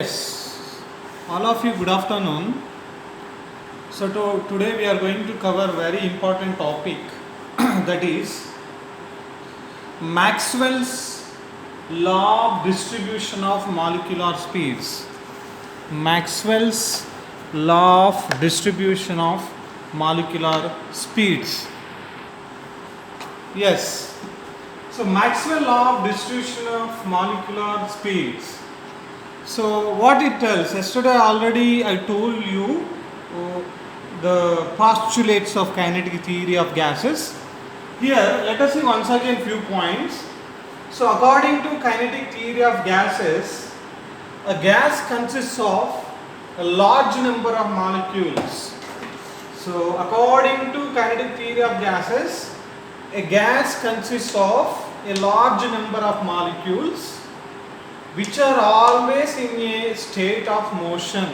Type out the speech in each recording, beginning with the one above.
Yes, all of you, good afternoon. Today we are going to cover very important topic that is Maxwell's law of distribution of molecular speeds. Maxwell's law of distribution of molecular speeds. Yes. So Maxwell law of distribution of molecular speeds. So what it tells, yesterday already I told you the postulates of kinetic theory of gases. Here let us see once again few points. So according to kinetic theory of gases, a gas consists of a large number of molecules. So according to kinetic theory of gases, a gas consists of a large number of molecules which are always in a state of motion.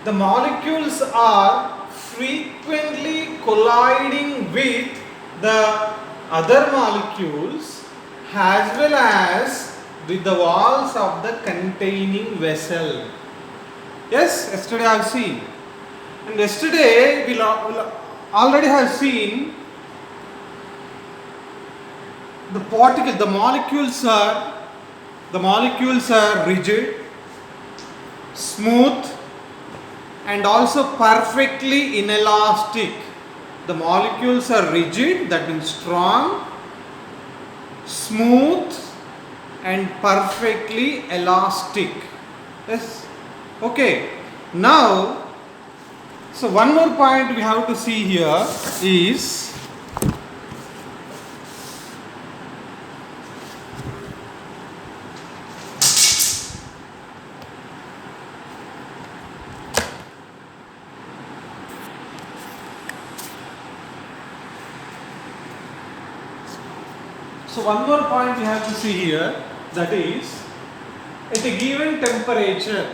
The molecules are frequently colliding with the other molecules as well as with the walls of the containing vessel. Yes, yesterday I have seen. And yesterday we already have seen the molecules are rigid, smooth, and also perfectly inelastic. The molecules are rigid, that means strong, smooth, and perfectly elastic. Yes. Okay. Now, so one more point we have to see here is one more point we have to see here, that is at a given temperature,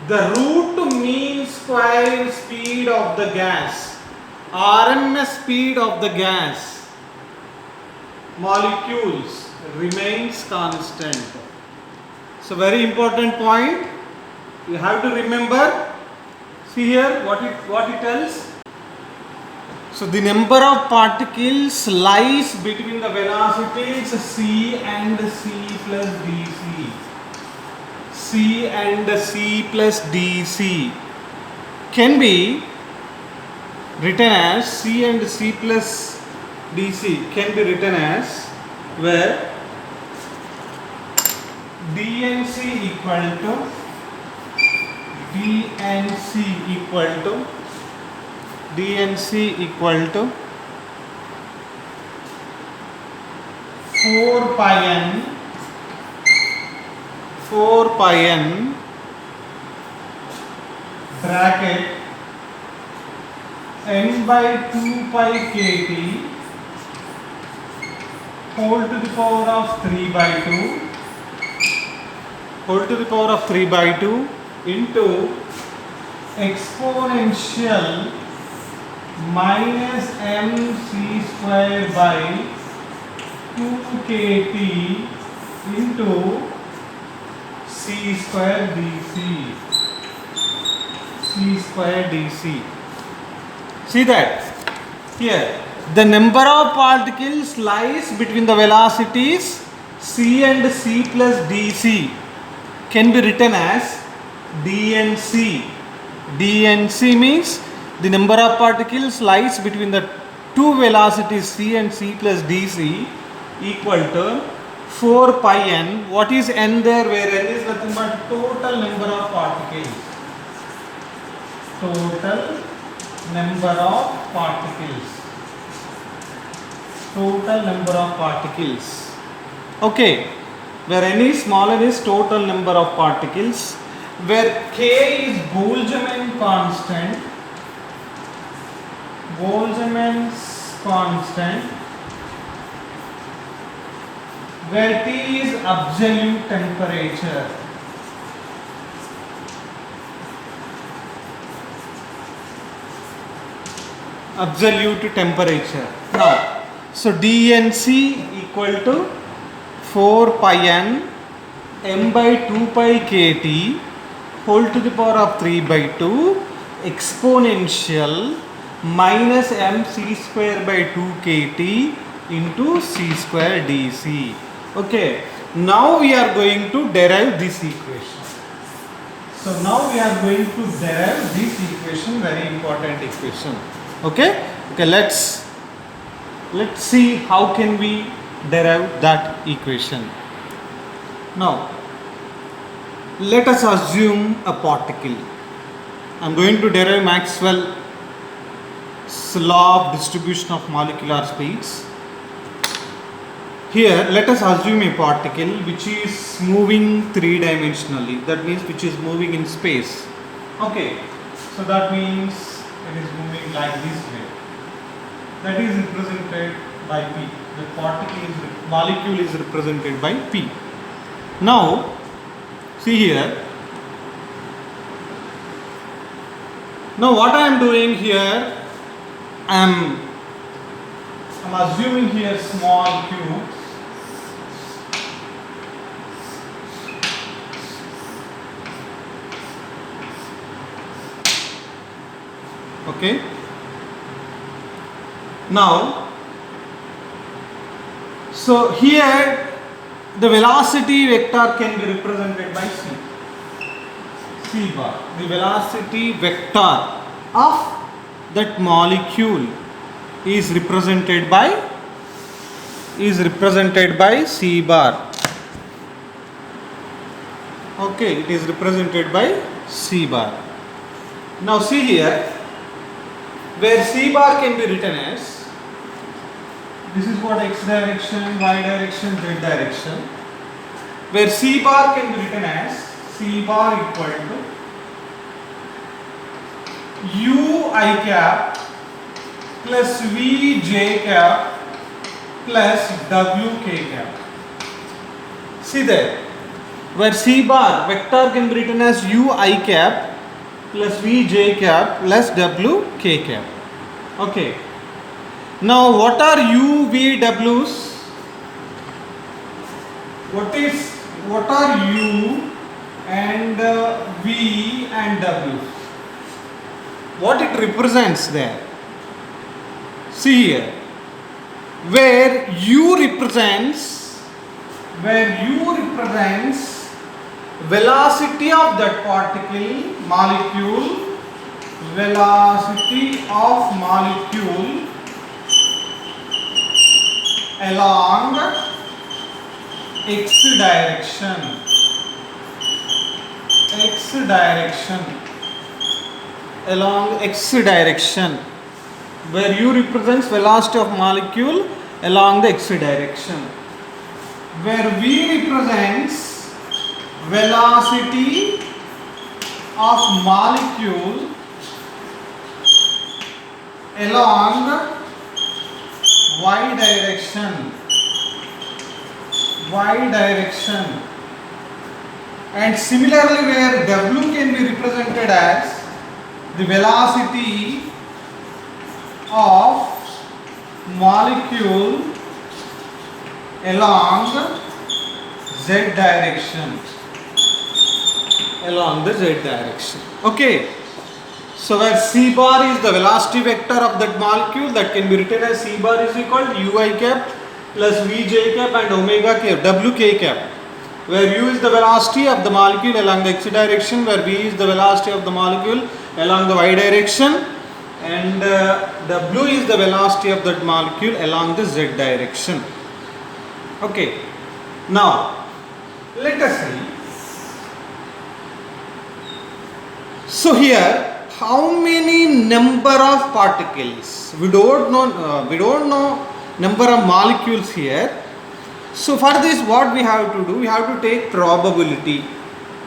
the root mean square speed of the gas, RMS speed of the gas molecules remains constant. So very important point you have to remember. See here what it tells. So the number of particles lies between the velocities c and c plus dc. C and c plus dc can be written as c and c plus dc can be written as where dnc equal to 4 pi n bracket n by 2 pi kt whole to the power of 3 by 2 into exponential minus mc square by 2 kt into c square dc. See that here the number of particles lies between the velocities c and c plus dc can be written as dnc. dnc means the number of particles lies between the two velocities c and c plus dc equal to 4 pi n. What is n there? Where n is nothing but total number of particles. Okay. Where n is small n is total number of particles. Where k is Boltzmann constant, where T is absolute temperature. absolute temperature. Now, so dNc equal to 4 pi n m by 2 pi kt whole to the power of 3 by 2 exponential minus mc square by 2 kt into c square dc. Okay, now we are going to derive this equation. So now we are going to derive this equation, very important equation. Okay, let's see how can we derive that equation. Now let us assume a particle. I am going to derive Maxwell's law of distribution of molecular speeds. Here let us assume a particle which is moving three-dimensionally, that means which is moving in space. Okay, so that means it is moving like this way. That is represented by P. The molecule is represented by P. Now see here. Now what I am doing here, I am assuming here small q. Okay. Now, so here the velocity vector can be represented by c bar. The velocity vector of that molecule is represented by c bar. Okay, it is represented by c bar. Now see here, where c bar can be written as, this is what x direction, y direction, z direction, where c bar can be written as c bar equal to u I cap plus v j cap plus w k cap. See there, where c bar vector can be written as u I cap plus v j cap plus w k cap. Okay. Now what are u v w's? What are u and v and w? What it represents there? See here, where u represents velocity of that particle, molecule, velocity of molecule along x direction, along x direction, where u represents velocity of molecule along the x direction, where v represents velocity of molecule along y direction, and similarly where w can be represented as the velocity of molecule along z direction, Okay, so where c bar is the velocity vector of that molecule, that can be written as c bar is equal to u I cap plus v j cap and omega cap, w k cap, where u is the velocity of the molecule along the x direction, where v is the velocity of the molecule along the y direction, and w is the velocity of that molecule along the z direction. Okay, now let us see. So here, how many number of particles? We don't know number of molecules here. So for this, what we have to do? We have to take probability.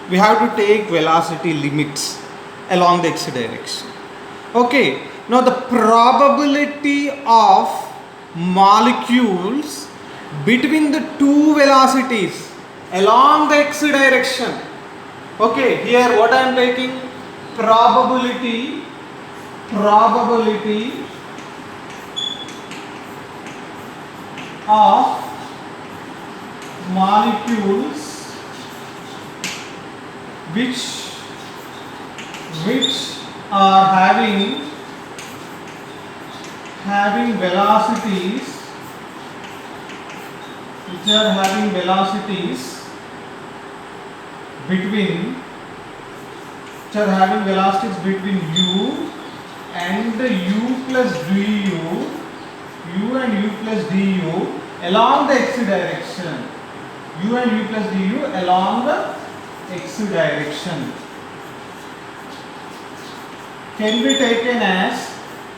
We have to take velocity limits along the x direction. Okay. Now the probability of molecules between the two velocities along the x direction. Okay. Here, what I am taking? Probability of molecules which are having velocities between u and u plus du along the x direction. U and u plus du along the x direction can be taken as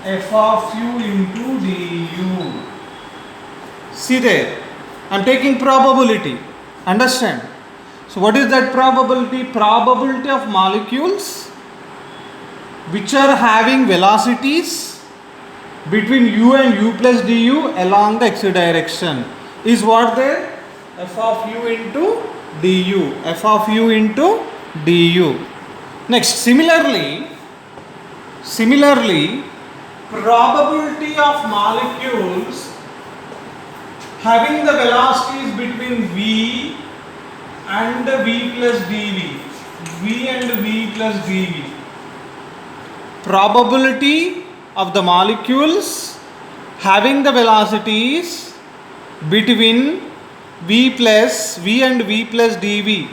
f of u into du. See there, I am taking probability. Understand? So what is that probability? Probability of molecules which are having velocities between u and u plus du along the x direction is what there? F of u into du. F of u into du. Next, similarly, probability of molecules having the velocities between v and v plus dv. Probability of the molecules having the velocities between v and v plus dv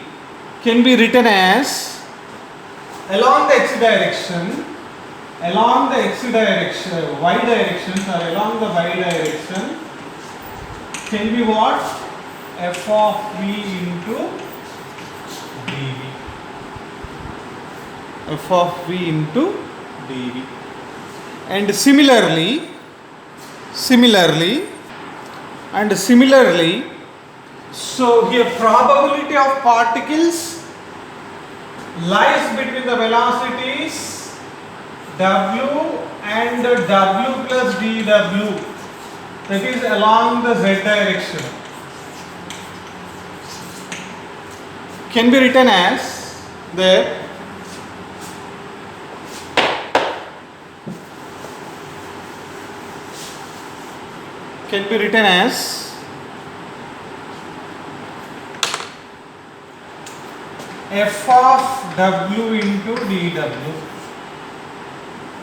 can be written as along the y direction can be what? F of v into dv. F of v into dv. And similarly, so here probability of particles lies between the velocities w and w plus dw, that is along the z direction, can be written as there f of w into dw.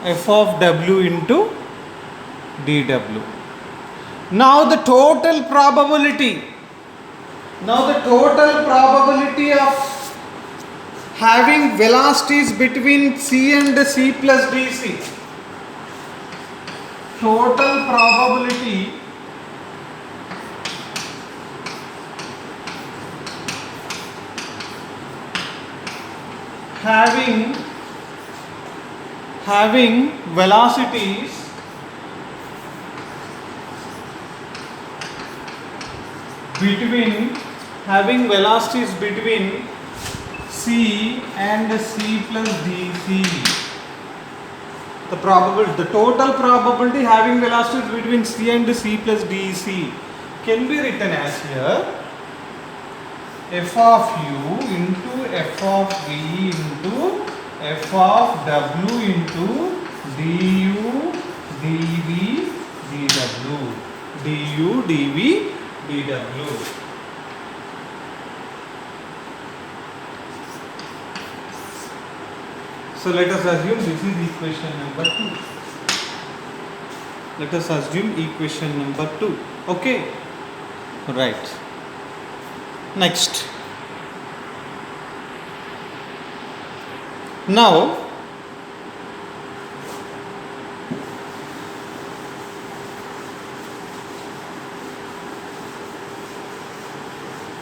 F of w into dw. Now the total probability of having velocities between c and c plus dc. Total probability having velocities between c and c plus dc. The total probability having velocities between c and c plus dc can be written as here f of u into f of v into f of w into du dv dw. So let us assume this is equation number 2. Okay, right. Next, now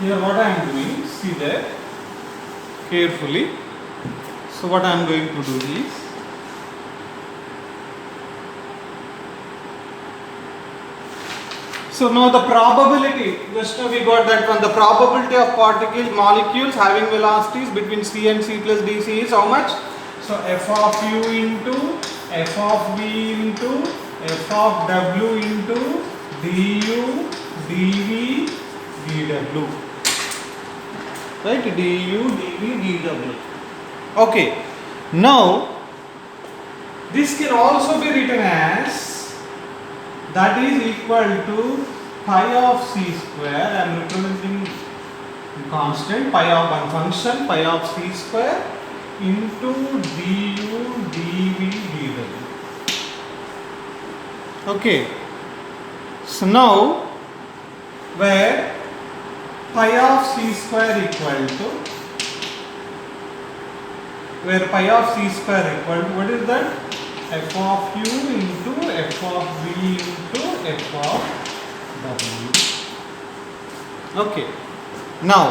here what I am doing, see there carefully. So what I am going to do is, so now the probability, just now we got that one, the probability of molecules having velocities between c and c plus dc is how much? So f of u into f of v into f of w into du dv dw. Right? Du dv dw. Okay. Now this can also be written as that is equal to pi of c square, I am representing constant pi of one function, pi of c square into du dv dw. Okay. So now where pi of c square equal to, where pi of c square equal to, what is that? F of u into f of v into f of w. Okay. Now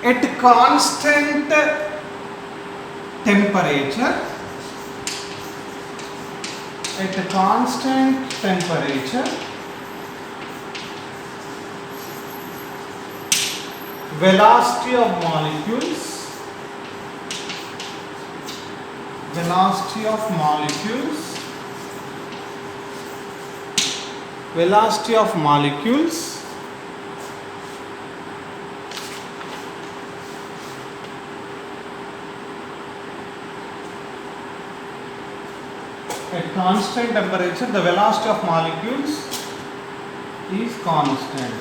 at constant temperature, velocity of molecules at constant temperature, the velocity of molecules is constant.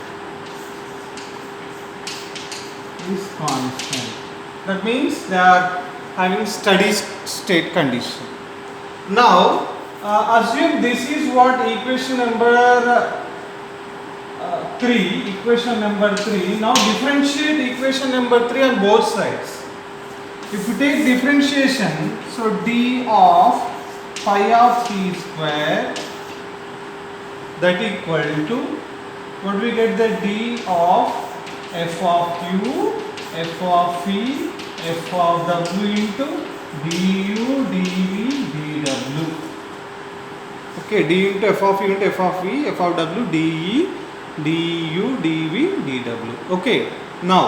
That means they are having steady state condition. Now assume this is what equation number 3. Now differentiate equation number 3 on both sides. If you take differentiation, so d of pi of c square, that equal to, what we get, the d of f of u, f of v, f of w into du dv dw. Okay, d into f of u into f of v, f of w, du dv dw. Okay, now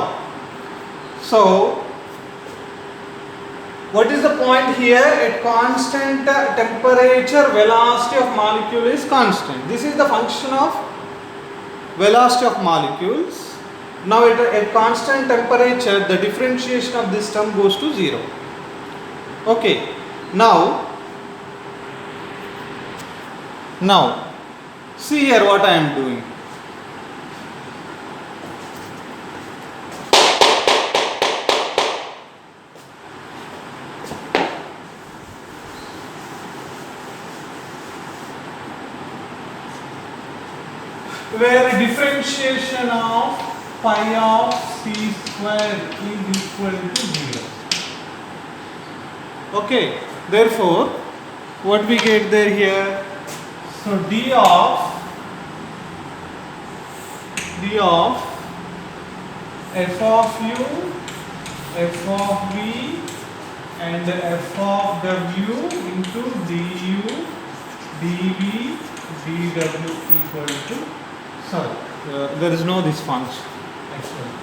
so what is the point here? At constant temperature, velocity of molecule is constant. This is the function of velocity of molecules. Now at constant temperature, the differentiation of this term goes to 0. Okay. Now see here what I am doing. Where differentiation of pi of c square is equal to 0. Okay, therefore what we get there here, so d of f of u, f of v and f of w into du dv dw equal to, sorry, there is no this function actually,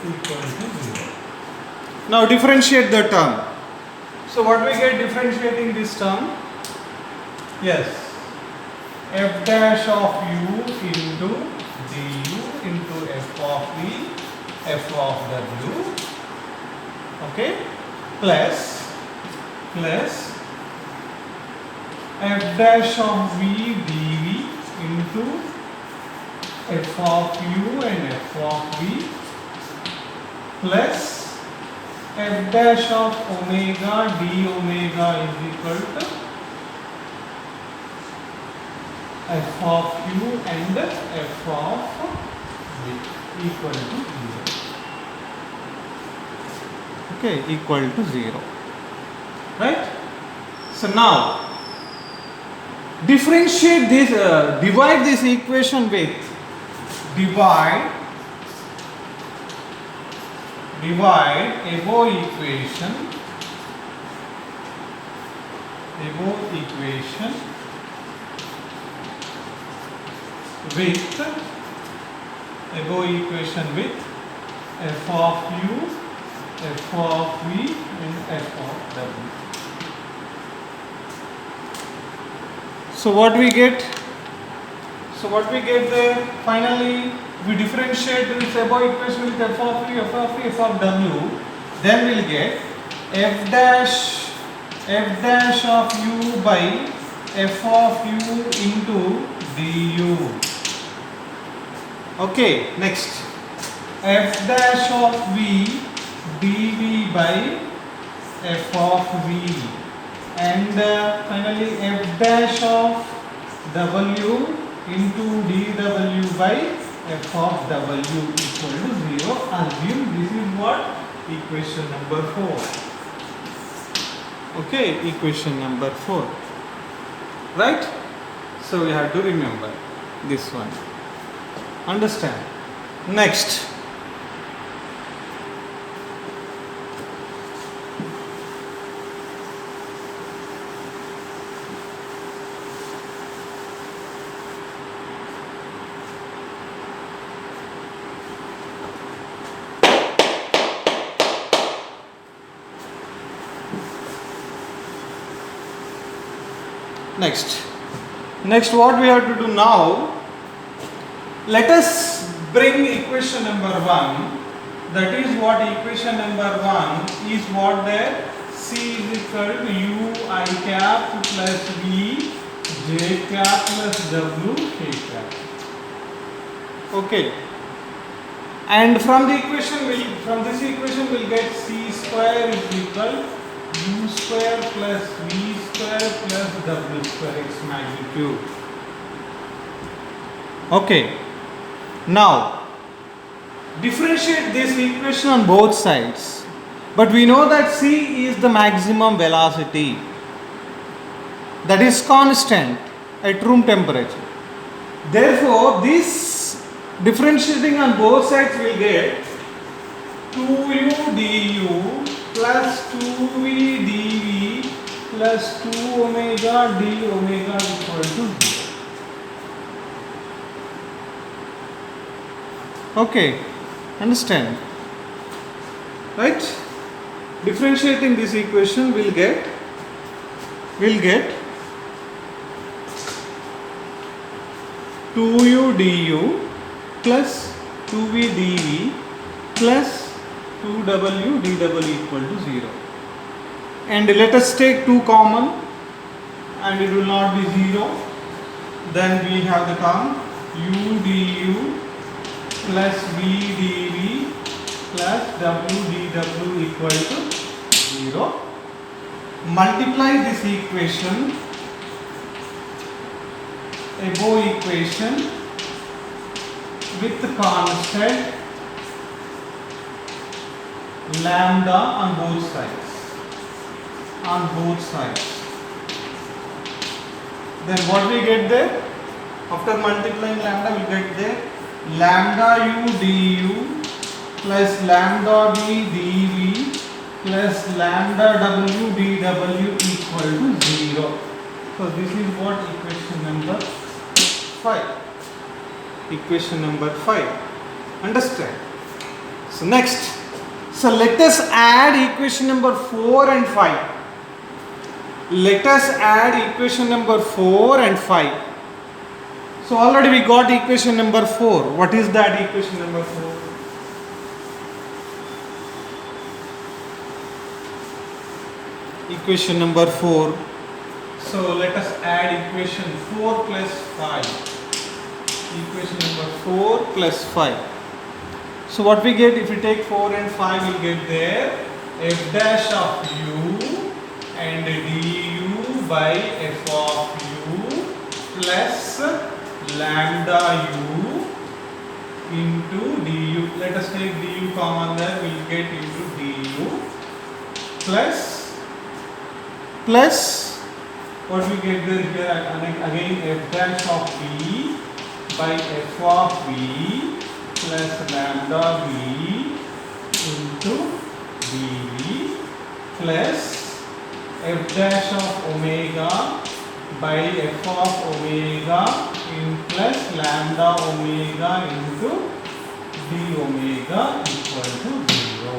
equal to 0. Now differentiate the term. So what we get differentiating this term? Yes, f dash of u into du into f of v, f of w, okay, plus f dash of v dv into f of u and f of v, plus f dash of omega d omega is equal to f of u and f of v equal to 0. Okay, equal to 0. Right? So now differentiate this, divide this equation with, divide above equation with f of u, f of v and f of w. So what we get? There? Finally, we differentiate this above equation with f of v, f of v, f of w. Then we'll get f dash of u by f of u into du. Okay, next f dash of v dv by f of v, and finally f dash of w into dw by f of w equal to 0. Assume this is what? Equation number 4. Okay, equation number 4. Right? So we have to remember this one. Understand? Next. Next what we have to do now, let us bring equation number 1, that is what equation number 1 is what there, C is equal to U I cap plus V J cap plus W K cap. Okay, and from the equation from this equation we'll get C square is equal U square plus V square plus W square its magnitude. Okay, now differentiate this equation on both sides, but we know that C is the maximum velocity, that is constant at room temperature. Therefore, this differentiating on both sides will get 2u du plus 2v dv plus 2 omega d omega equal to 0. Okay, understand? Right? Differentiating this equation will get 2u du plus 2v dv plus 2w dw equal to 0. And let us take 2 common and it will not be 0. Then we have the term u du plus v dv plus w dw equal to 0. Multiply this equation, above equation, with the constant lambda on both sides. Then what we get there? After multiplying lambda, we get there lambda u du plus lambda v dv plus lambda w dw equal to 0. So this is what equation number 5. Equation number 5. Understand? So next. So let us add equation number 4 and 5. Let us add equation number 4 and 5. So already we got equation number 4. What is that equation number 4? Equation number 4. So let us add equation 4 plus 5. Equation number 4 plus 5. So what we get if we take 4 and 5, we'll get there f dash of u and du by f of u plus lambda u into du. Let us take du common there, we'll get into du plus what we get there here again f dash of v by f of v plus lambda v into dv plus f dash of omega by f of omega in plus lambda omega into d omega equal to 0.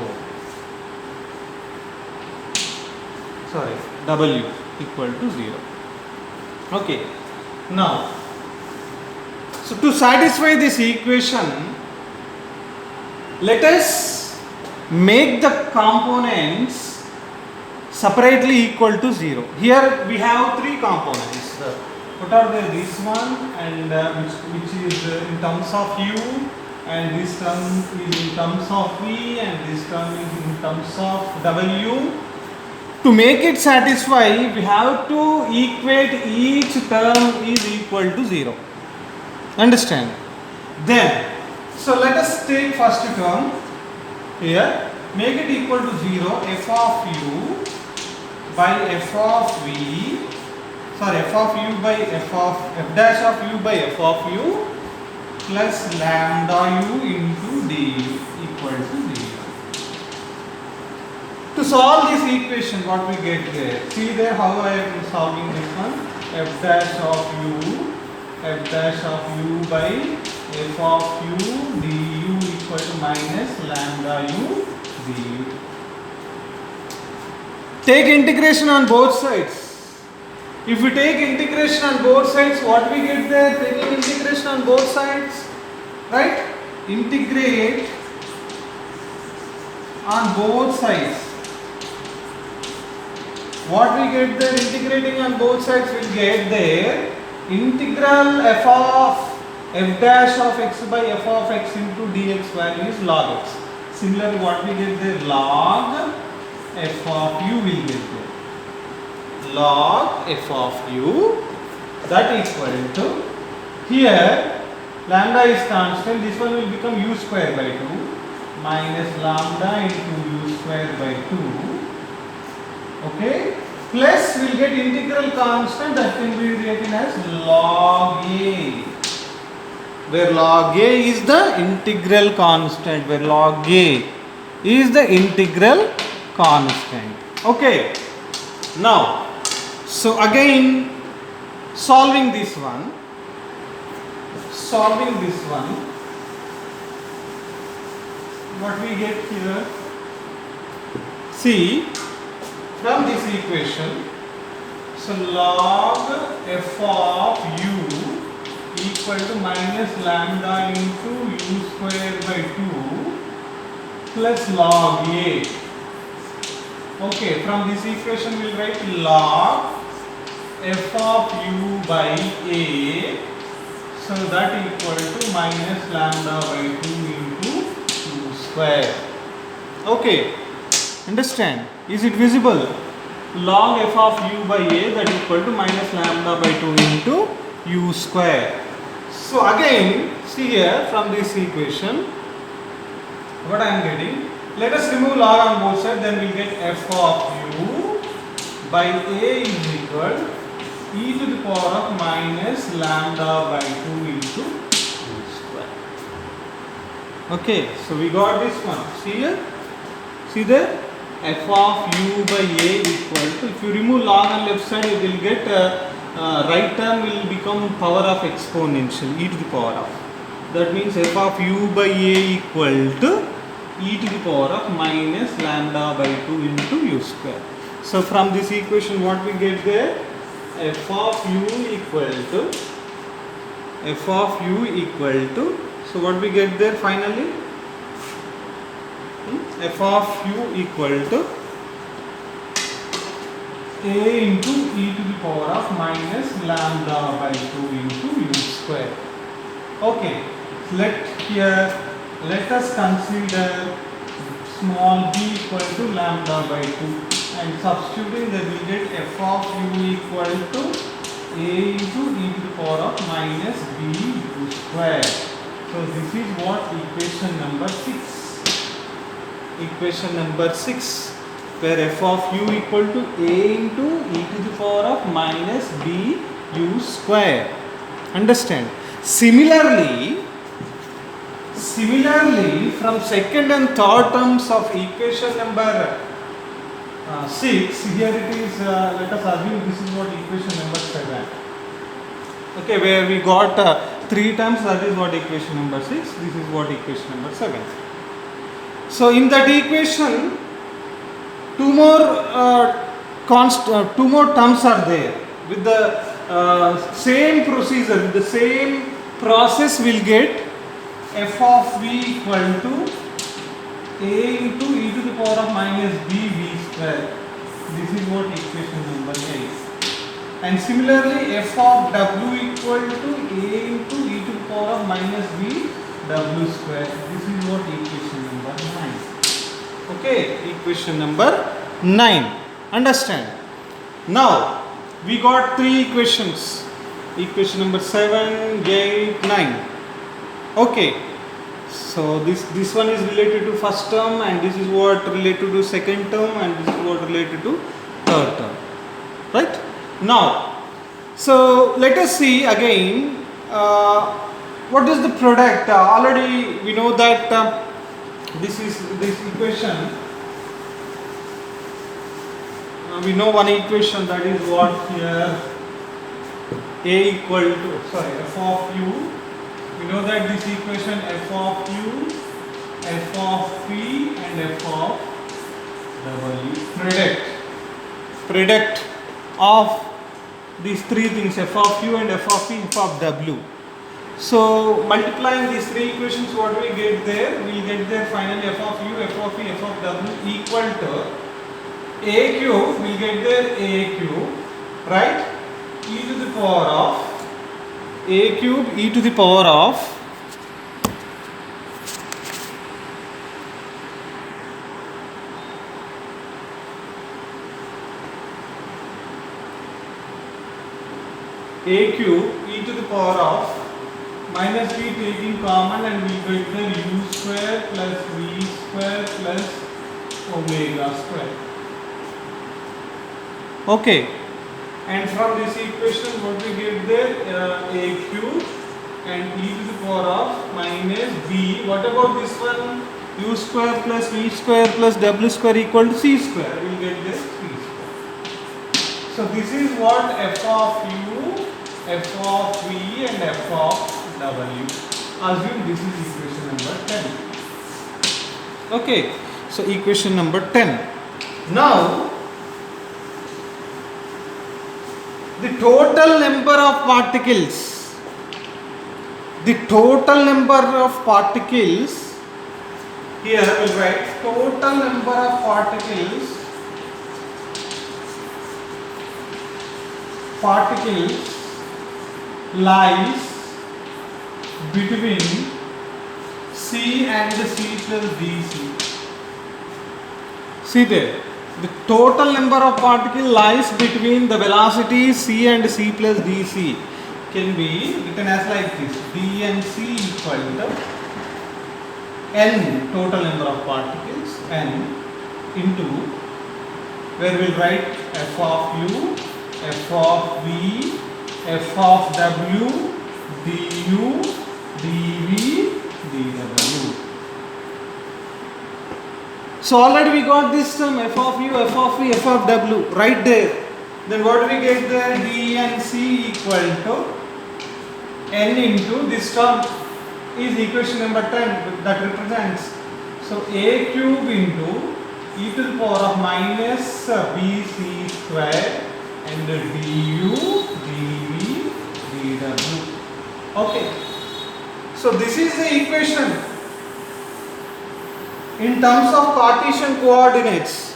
Sorry, w equal to 0. Okay, now so to satisfy this equation, let us make the components separately equal to 0. Here we have 3 components. brackets. What are they? This one and which is in terms of u, and this term is in terms of v, and this term is in terms of w. To make it satisfy, we have to equate each term is equal to 0. Understand? Then, so let us take first term here, make it equal to 0, f of u by f of v, sorry, f of u by f dash of u by f of u plus lambda u into du equal to 0. To solve this equation, what we get there? See there how I am solving this one. F dash of u by f of u du equal to minus lambda u du. Take integration on both sides. If we take integration on both sides, what we get there? Taking integration on both sides, right? Integrate on both sides. What we get there, integrating on both sides, will get there integral f dash of x by f of x into dx value is log x. Similarly, what we get there, log f of u will get there. Log f of u, that equal to, here lambda is constant, this one will become u square by 2 minus lambda into u square by 2. Okay, plus we will get integral constant that can be written as log a, where log a is the integral constant, where log a is the integral constant. Okay, now, so again solving this one, what we get here, see, from this equation, so log f of u equal to minus lambda into u square by 2 plus log a. Okay, from this equation we will write log f of u by a, so that equal to minus lambda by 2 into u square. Okay, understand? Is it visible? Log f of u by a, that equal to minus lambda by 2 into u square. So again, see here from this equation, what I am getting, let us remove log on both sides, then we will get f of u by a is equal e to the power of minus lambda by 2 into u square. Okay, so we got this one. See here? See there? F of u by a equal to, if you remove log on left side, you will get right term will become power of exponential, e to the power of. That means f of u by a equal to e to the power of minus lambda by 2 into u square. So from this equation, what we get there? F of u equal to, so what we get there finally? F of u equal to a into e to the power of minus lambda by 2 into u square. Okay, let us consider small b equal to lambda by 2, and substituting that we get f of u equal to a into e to the power of minus b u square. So this is what equation number 6. Equation number 6, where f of u equal to a into e to the power of minus b u square. Understand? Similarly, from second and third terms of equation number 6, here it is, let us assume this is what equation number 7. Okay, where we got 3 terms, that is what equation number 6, this is what equation number 7. So in that equation, two more terms are there. With the same procedure, with the same process, we will get f of v equal to a into e to the power of minus b v square. This is what equation number 8. And similarly f of w equal to a into e to the power of minus b w square. This is what equation number 9. Okay, equation number 9. Understand? Now we got three equations. Equation number 7, 8, 9. Okay. So this one is related to first term, and this is what related to second term, and this is what related to third term. Right? Now, so let us see again what is the product. Already we know that this equation. We know one equation, that is what here a equal to f of u. We know that this equation f of u, f of p and f of w, product of these three things, f of u and f of p, f of w. So multiplying these three equations, what we get there? We will get there finally f of u, f of p, f of w equal to a cube. We will get there a cube, right? E to the power of a cube e to the power of a cube e to the power of minus b taking common, and we get the u square plus v square plus omega square. Okay. And from this equation, what we get there? A cube and e to the power of minus b. What about this one? U square plus v square plus w square equal to c square. We will get this c square. So this is what f of u, f of v and f of w. Assume this is equation number 10. Okay. So equation number 10. Now the total number of particles, here I will write total number of particles lies between C and C plus dc. See there. The total number of particles lies between the velocity c and c plus dc can be written as like this: d and c equal to n, total number of particles, n, into, where we will write f of u, f of v, f of w, du, dv, dw. So already we got this term f of u, f of v, f of w right there. Then what do we get there? D and c equal to n into this term is equation number 10 that represents. So a cube into e to the power of minus bc square and du, dv, dw. Okay. So this is the equation in terms of Cartesian coordinates,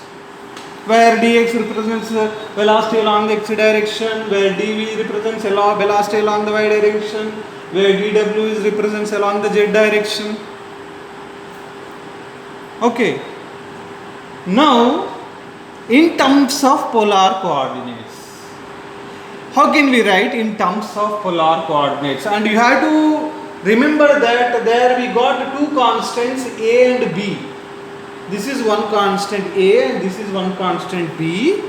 where dx represents velocity along the x direction, where dv represents velocity along the y direction, where dw represents along the z direction. Okay. Now, in terms of polar coordinates, how can we write in terms of polar coordinates? And you have to remember that there we got two constants a and b. This is one constant a and this is one constant b.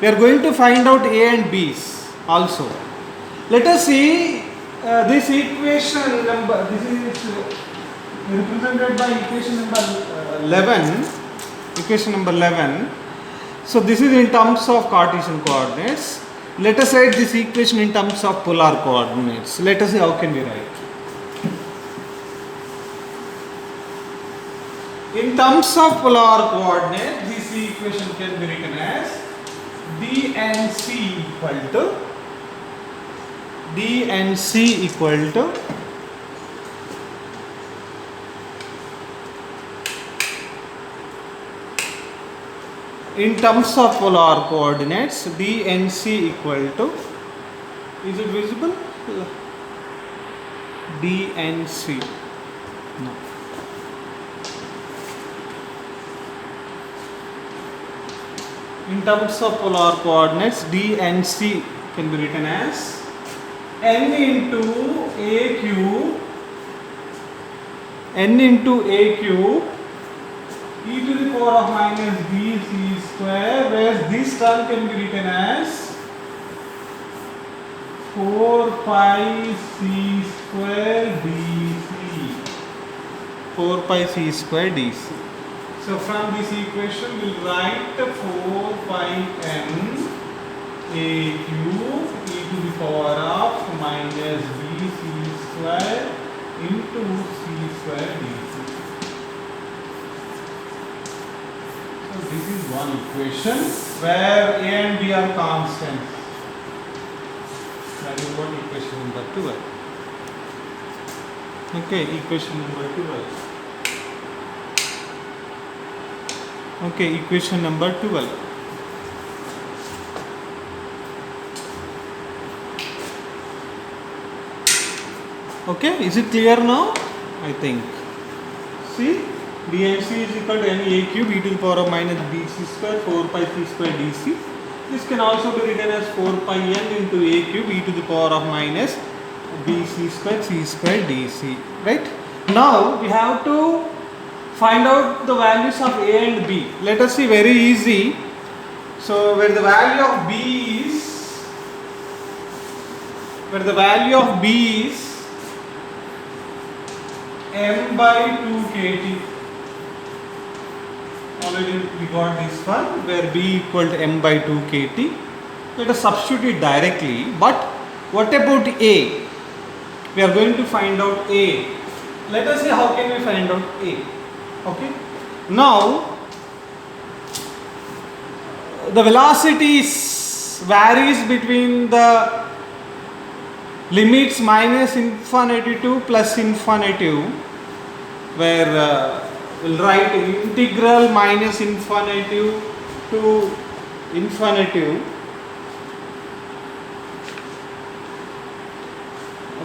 We are going to find out a and b's also. Let us see this equation number. This is represented by equation number 11. Equation number 11. So this is in terms of Cartesian coordinates. Let us write this equation in terms of polar coordinates. Let us see how can we write. In terms of polar coordinate, this equation can be written as d and c equal to in terms of polar coordinates dnc equal to, is it visible? dnc, no. In terms of polar coordinates dnc can be written as n into a cube e to the power of minus bc square, whereas this term can be written as 4 pi c square dc. 4 pi c square dc. So from this equation we will write 4 pi m a cube e to the power of minus bc square into c square dc. So this is one equation where a and b are constants. That is what equation number 12. Okay, equation number 12. Okay, equation number 12. Okay, is it clear now? I think. See, dnc is equal to n a cube e to the power of minus bc square 4 pi c square dc. This can also be written as 4 pi n into a cube e to the power of minus bc square c square dc. Right? Now we have to find out the values of a and b. Let us see, very easy. So where the value of b is m by 2 kt. Already we got this one where b equal to m by 2 kt. Let us substitute it directly. But what about a? We are going to find out a. Let us see how can we find out a. Okay. Now the velocities varies between the limits minus infinity to plus infinity, where we'll write integral minus infinity to infinity.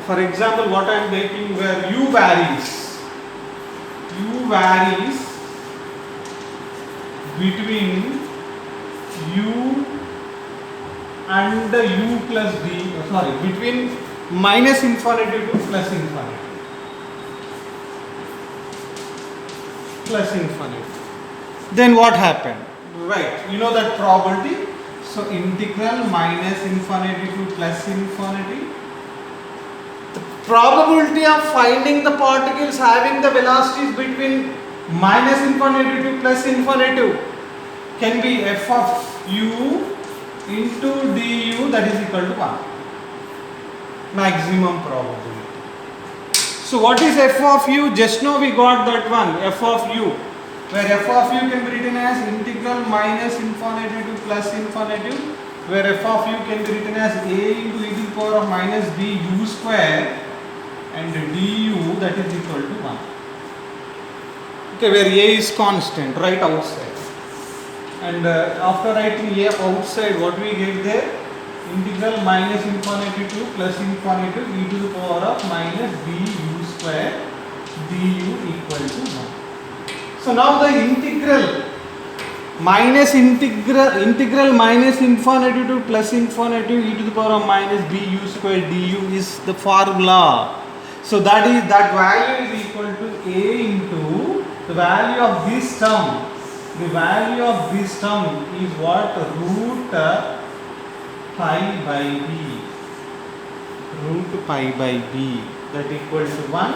For example, what I am taking where u varies between u and u plus d, between minus infinity to plus infinity. Then what happened? Right, you know that probability. So integral minus infinity to plus infinity. The probability of finding the particles having the velocities between minus infinity to plus infinity can be f of u into du, that is equal to 1. Maximum probability. So what is f of u? Just now we got that one, f of u, where f of u can be written as integral minus infinity to plus infinity, where f of u can be written as a into e to the power of minus b u square and du, that is equal to 1. Okay, where a is constant, right outside. And after writing a outside, what we get there? Integral minus infinity to plus infinity e to the power of minus b u square du equal to 1. So now the integral minus infinity to plus infinity e to the power of minus b u square du is the formula. So that value is equal to a into the value of this term. The value of this term is what? Root pi by b. Root pi by b, that equal to 1.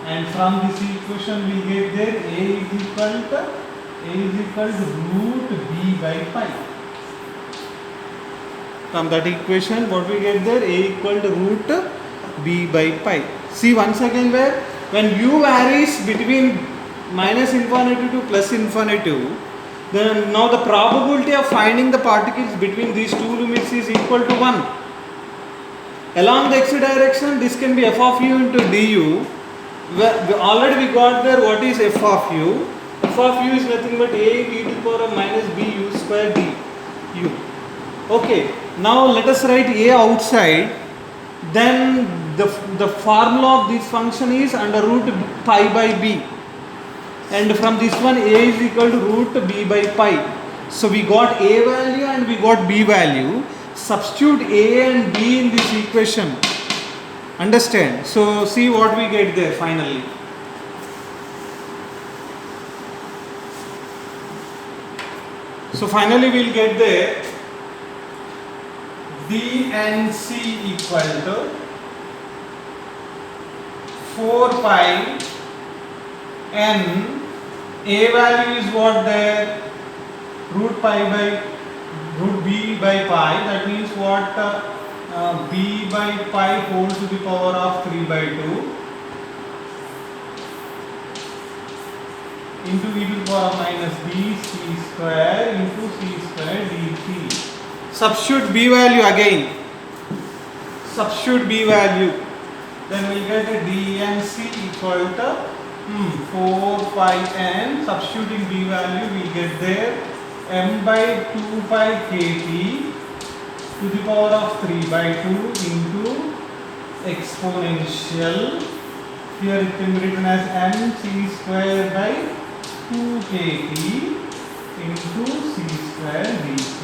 And from this equation we get there a is equal to root b by pi. From that equation what we get there? A equal to root b by pi. See once again, where when u varies between minus infinity to plus infinity, then now the probability of finding the particles between these two limits is equal to 1. Along the x direction, this can be f of u into du. Already we got there what is f of u. F of u is nothing but a e to the power of minus b u square d u. Okay, now let us write a outside. Then the formula of this function is under root pi by b, and from this one a is equal to root b by pi. So we got a value and we got b value. Substitute a and b in this equation. Understand? So see what we get there finally. So finally we'll get there d and c equal to 4 pi n. A value is what there? Root pi by root b by pi. That means what? B by pi whole to the power of 3 by 2 into e to the power of minus b c square into c square dt. Substitute b value again. Substitute b value. Then we get a d and c equal to 4 pi n. Substituting b value, we get there m by 2 pi kt to the power of 3 by 2 into exponential. Here it can be written as mc square by 2 kt into c square dt.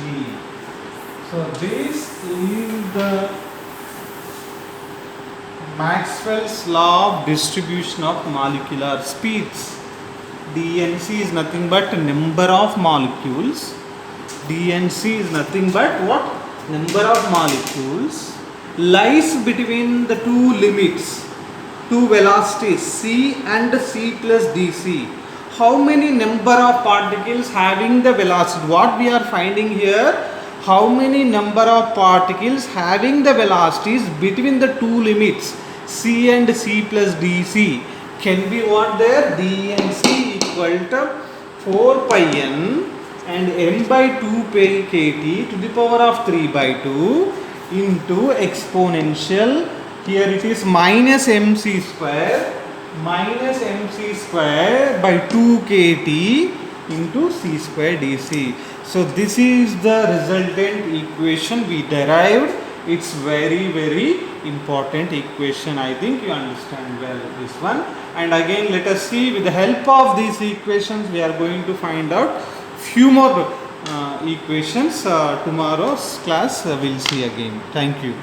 So this is the Maxwell's law of distribution of molecular speeds. dnc is nothing but number of molecules. dnc is nothing but what? Number of molecules lies between the two limits, two velocities c and c plus dc. How many number of particles having the velocity? What we are finding here, how many number of particles having the velocities between the two limits c and c plus dc can be what there? d and c equal to 4 pi n and m by 2 pi kt to the power of 3 by 2 into exponential. Here it is minus mc square by 2 kt into c square dc. So this is the resultant equation we derived. It's very important equation. I think you understand well this one. And again let us see, with the help of these equations we are going to find out few more equations. Tomorrow's class we'll see again. Thank you.